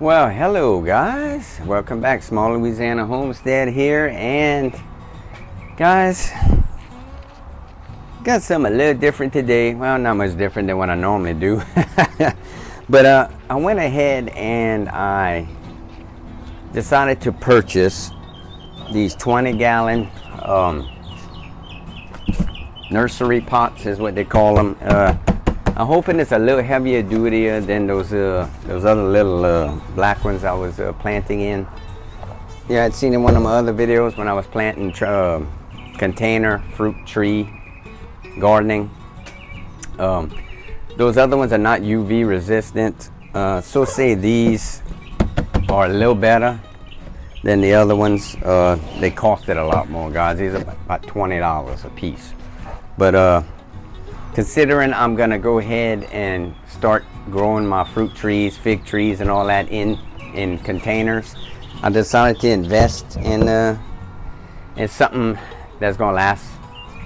Well, hello guys, welcome back. Small Louisiana Homestead here, and guys, got something a little different today. Well, not much different than what I normally do. But I went ahead and I decided to purchase these 20-gallon nursery pots is what they call them. I'm hoping it's a little heavier duty than those other little black ones I was planting in. Yeah, I'd seen in one of my other videos when I was planting container fruit tree gardening. Those other ones are not UV resistant. So say these are a little better than the other ones. They costed a lot more, guys. These are about $20 a piece. But considering I'm gonna go ahead and start growing my fruit trees, fig trees, and all that in containers, I decided to invest in something that's gonna last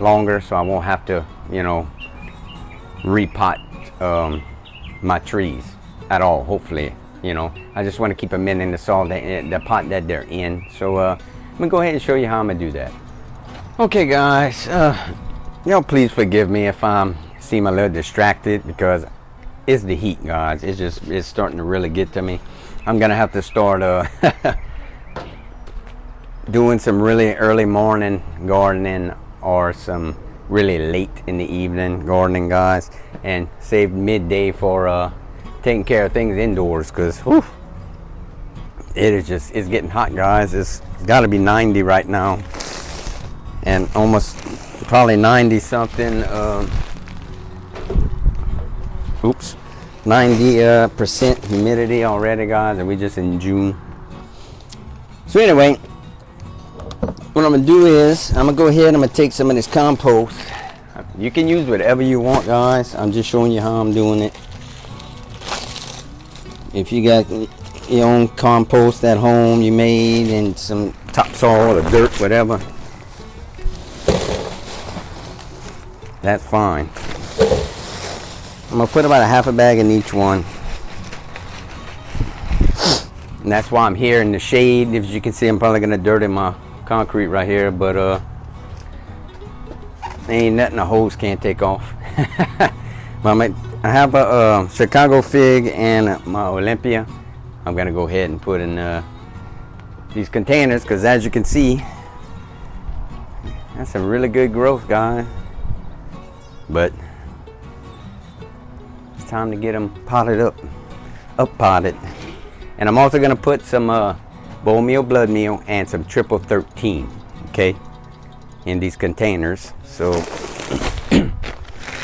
longer, so I won't have to, repot my trees at all. Hopefully, I just want to keep them in the soil, the pot that they're in. So I'm gonna go ahead and show you how I'm gonna do that. Okay, guys. Please forgive me if I seem a little distracted, because it's the heat, guys. It's starting to really get to me. I'm gonna have to start doing some really early morning gardening or some really late in the evening gardening, guys, and save midday for taking care of things indoors, because it's getting hot, guys. It's got to be 90 right now, and almost probably 90 something 90% humidity already, guys, and we just in June. So anyway, what I'm gonna do is I'm gonna go ahead and I'm gonna take some of this compost. You can use whatever you want, guys. I'm just showing you how I'm doing it. If you got your own compost at home you made, and some topsoil or dirt, whatever, that's fine. I'm gonna put about a half a bag in each one, and that's why I'm here in the shade. As you can see, I'm probably gonna dirty my concrete right here, but ain't nothing a hose can't take off. I have a Chicago fig and my Olympia. I'm gonna go ahead and put in these containers, because as you can see, that's some really good growth, guys. But it's time to get them potted up potted. And I'm also gonna put some bone meal, blood meal, and some triple 13, okay, in these containers. So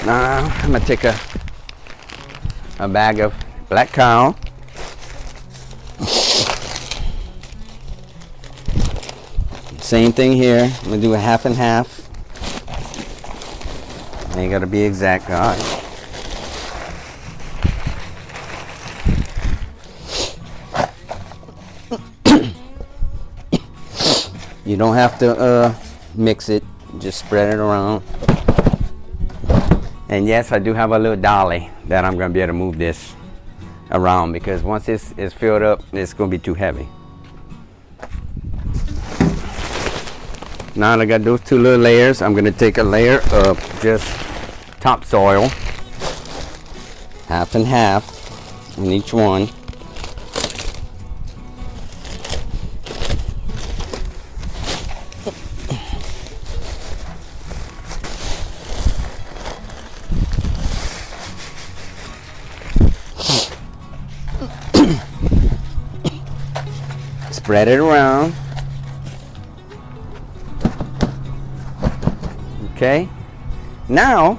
now I'm gonna take a bag of black cow, same thing here. I'm gonna do a half and half. Ain't gotta be exact, guys. You don't have to mix it, just spread it around. And yes, I do have a little dolly that I'm gonna be able to move this around, because once this is filled up, it's gonna be too heavy. Now that I got those two little layers, I'm gonna take a layer of just topsoil, half and half in each one. Spread it around. Okay. Now,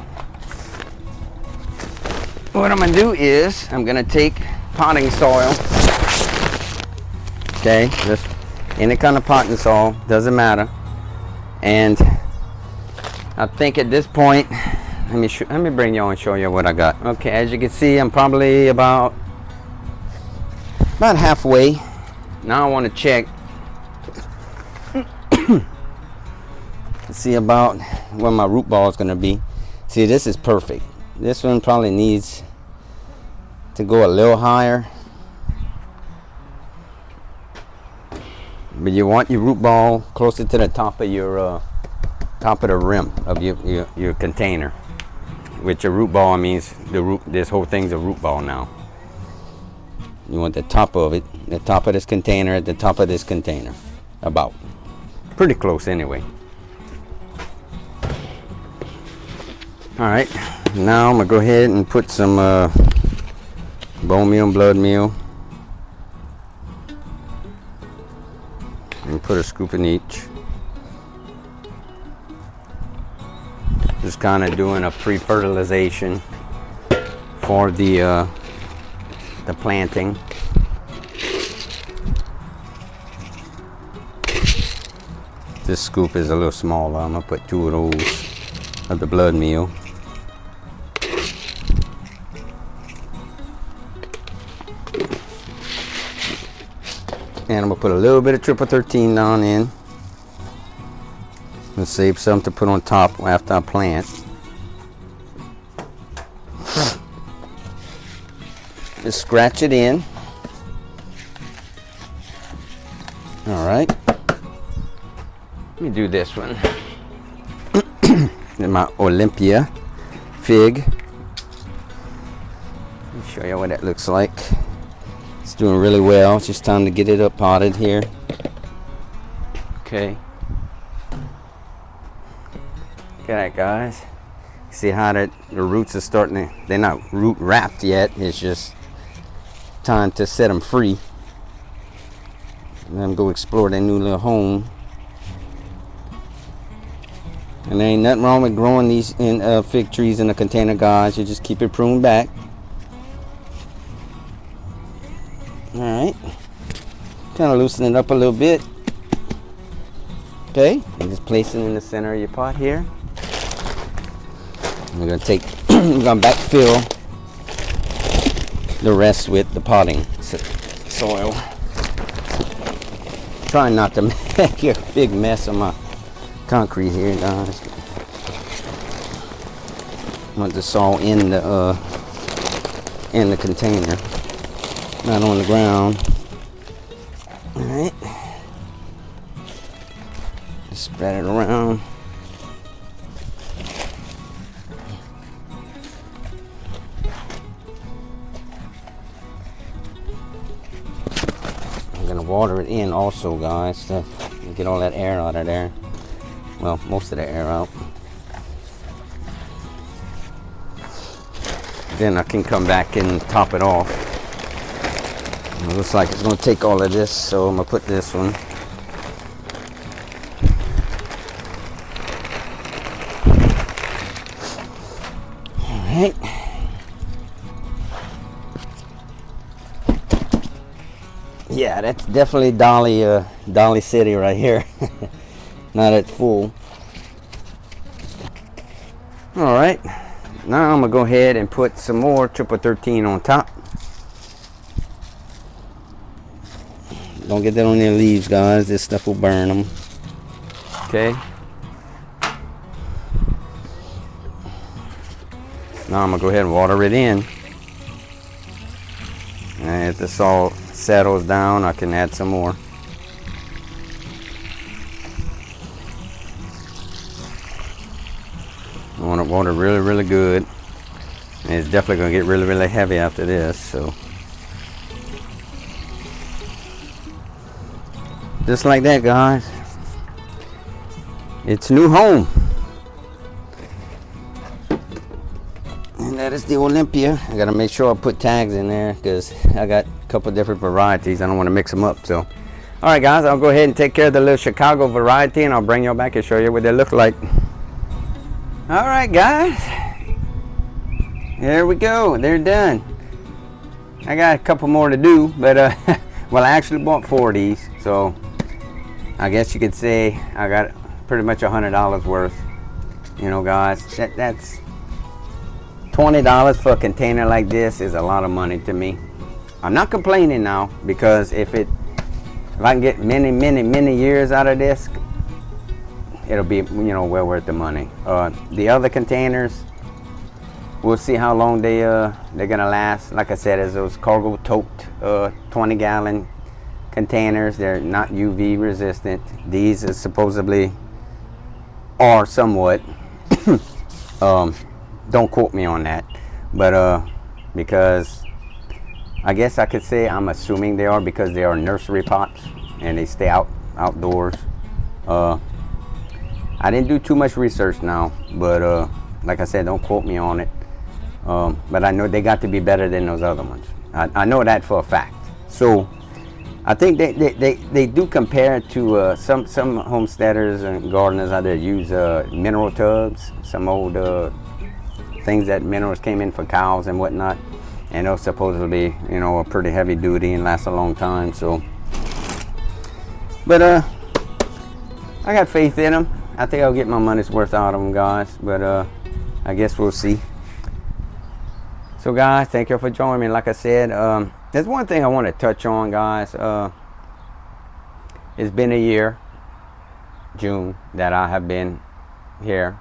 what I'm gonna do is I'm gonna take potting soil. Okay, just any kind of potting soil, doesn't matter. And I think at this point, let me bring you on and show you what I got. Okay, as you can see, I'm probably about halfway. Now I want to check to see about where my root ball is going to be. See, this is perfect. This one probably needs to go a little higher. But you want your root ball closer to the top of your top of the rim of your container. With your root ball means the root. This whole thing's a root ball now. You want the top of it, the top of this container at the top of this container, about pretty close anyway. All right, now I'm gonna go ahead and put some bone meal and blood meal, and put a scoop in each. Just kind of doing a pre-fertilization for the planting. This scoop is a little smaller. I'm gonna put 2 of those of the blood meal. And I'm gonna put a little bit of triple 13 down in. And save some to put on top after I plant. Just scratch it in. All right. Let me do this one. In my Olympia fig. Let me show you what that looks like. It's doing really well. It's just time to get it up potted here. Okay. Look at that, guys. See how the roots are starting to, they're not root wrapped yet. It's just time to set them free. And then go explore their new little home. And there ain't nothing wrong with growing these in fig trees in a container, guys. You just keep it pruned back. All right. Kind of loosen it up a little bit. Okay. And just place it in the center of your pot here. We're gonna take, we're gonna backfill the rest with the potting soil. Trying not to make a big mess of my concrete here, guys. I want this all in the container, not on the ground. All right. Just spread it around. Water it in also, guys, to get all that air out of there. Well, most of the air out. Then I can come back and top it off. It looks like it's going to take all of this, so I'm going to put this one. All right. Yeah, that's definitely Dolly City right here. Now that's full. All right, now I'm gonna go ahead and put some more triple 13 on top. Don't get that on their leaves, guys. This stuff will burn them. Okay. Now I'm gonna go ahead and water it in. And if the salt settles down, I can add some more. I want to water really, really good. And it's definitely going to get really, really heavy after this. So just like that, guys. It's new home. And that is the Olympia. I gotta make sure I put tags in there because I got a couple different varieties. I don't want to mix them up. So, all right, guys, I'll go ahead and take care of the little Chicago variety, and I'll bring y'all back and show you what they look like. All right, guys, there we go. They're done. I got a couple more to do, but well, I actually bought 4 of these, so I guess you could say I got pretty much $100 worth. You know, guys, that's $20 for a container like this is a lot of money to me. I'm not complaining now, because if I can get many years out of this, it'll be, you know, well worth the money. The other containers, we'll see how long they're gonna last. Like I said, as those cargo tote 20-gallon containers. They're not UV resistant. These is supposedly are somewhat. Don't quote me on that, but because I guess I could say I'm assuming they are, because they are nursery pots and they stay outdoors. I didn't do too much research now, but like I said, don't quote me on it. But I know they got to be better than those other ones. I know that for a fact. So I think they do compare it to some homesteaders and gardeners out there use mineral tubs, some old things that minerals came in for cows and whatnot, and those supposedly, you know, are pretty heavy duty and last a long time. So, but I got faith in them. I think I'll get my money's worth out of them, guys. But I guess we'll see. So, guys, thank you for joining me. Like I said, there's one thing I want to touch on, guys. It's been a year, June, that I have been here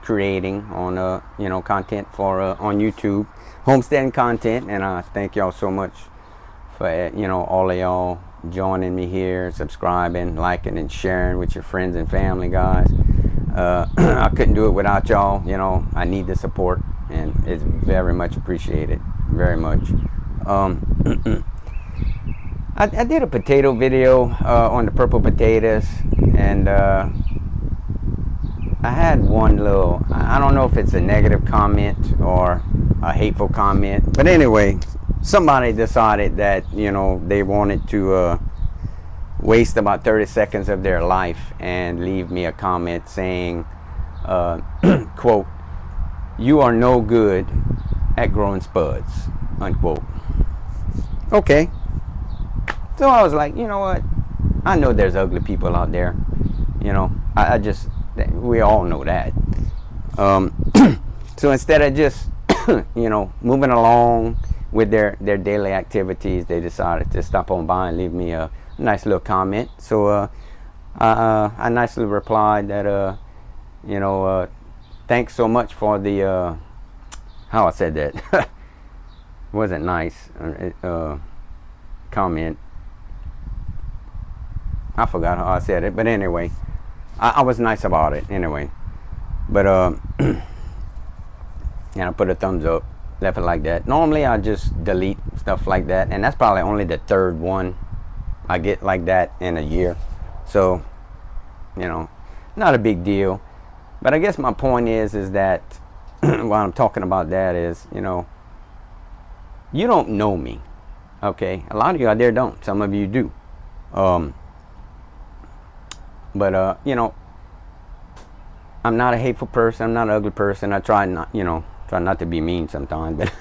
creating on you know, content for on YouTube, homesteading content, and I thank y'all so much for you know, all of y'all joining me here, subscribing, liking, and sharing with your friends and family, guys. I couldn't do it without y'all. You know, I need the support, and it's very much appreciated, very much. I did a potato video on the purple potatoes, and I had one little, I don't know if it's a negative comment or a hateful comment, but anyway, somebody decided that, you know, they wanted to waste about 30 seconds of their life and leave me a comment saying, quote, "You are no good at growing spuds," unquote. Okay. So I was like, you know what? I know there's ugly people out there. You know, I just, we all know that. So instead of just, you know, moving along with their daily activities, they decided to stop on by and leave me a nice little comment. So I nicely replied that, you know, thanks so much for the, how I said that. Wasn't nice comment. I forgot how I said it, but anyway, I was nice about it anyway. But and I put a thumbs up, left it like that. Normally I just delete stuff like that, and that's probably only the third one I get like that in a year. So, you know, not a big deal. But I guess my point is that while I'm talking about that is, you know, you don't know me, okay? A lot of you out there don't. Some of you do. But you know, I'm not a hateful person. I'm not an ugly person. I try not, you know, try not to be mean sometimes. But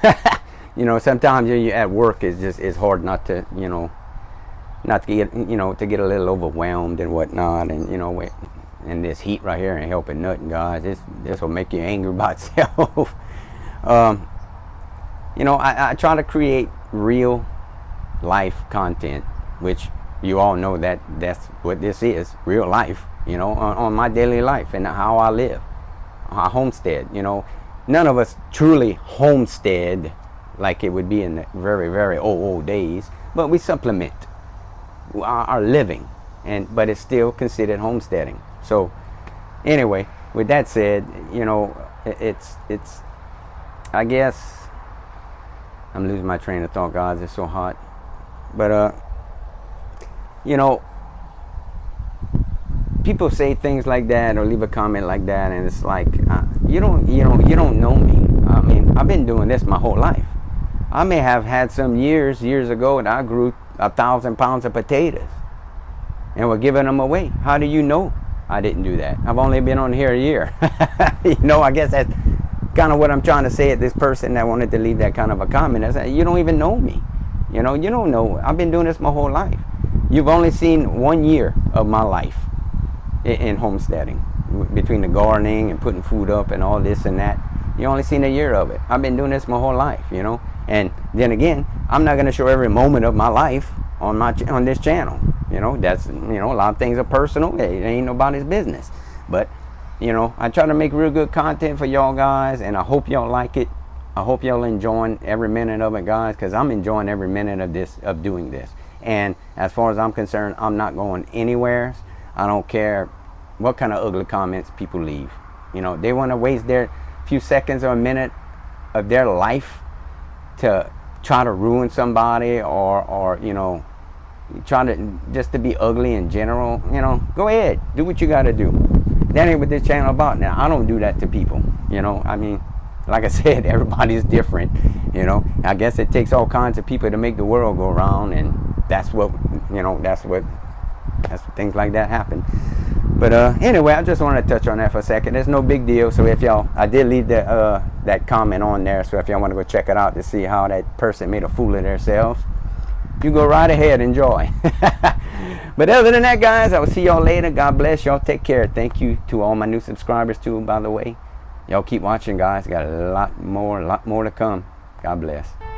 you know, sometimes you're at work, it's hard not to, you know, not to get, you know, to get a little overwhelmed and whatnot. And you know, and this heat right here ain't helping nothing, guys. This will make you angry by itself. You know, I try to create real life content, which you all know that that's what this is, real life, you know, on my daily life and how I live. I homestead, you know. None of us truly homestead like it would be in the very, very old days, but we supplement our living, but it's still considered homesteading. So anyway, with that said, you know, it's I guess I'm losing my train of thought, guys. It's so hot. But you know, people say things like that or leave a comment like that, and it's like, you don't know me. I mean, I've been doing this my whole life. I may have had some years ago that I grew 1,000 pounds of potatoes and were giving them away. How do you know I didn't do that? I've only been on here a year. You know, I guess that's kind of what I'm trying to say at this person that wanted to leave that kind of a comment. I said, you don't even know me. You know, you don't know. I've been doing this my whole life. You've only seen 1 year of my life in homesteading, between the gardening and putting food up and all this and that. You only seen a year of it. I've been doing this my whole life, you know. And then again, I'm not going to show every moment of my life on this channel. You know, that's, you know, a lot of things are personal. It ain't nobody's business. But, you know, I try to make real good content for y'all guys, and I hope y'all like it. I hope y'all enjoying every minute of it, guys, because I'm enjoying every minute of doing this. And as far as I'm concerned, I'm not going anywhere. I don't care what kind of ugly comments people leave. You know, they want to waste their few seconds or a minute of their life to try to ruin somebody, or you know, try to just to be ugly in general. You know, go ahead, do what you got to do. That ain't what this channel about. Now, I don't do that to people. You know, I mean, like I said, everybody's different. You know, I guess it takes all kinds of people to make the world go round, and that's what, you know, that's what things like that happen. But anyway, I just wanted to touch on that for a second. There's no big deal. So if y'all, I did leave that comment on there. So if y'all want to go check it out to see how that person made a fool of themselves, you go right ahead, enjoy. But other than that, guys, I will see y'all later. God bless y'all. Take care. Thank you to all my new subscribers too, by the way. Y'all keep watching, guys. Got a lot more to come. God bless.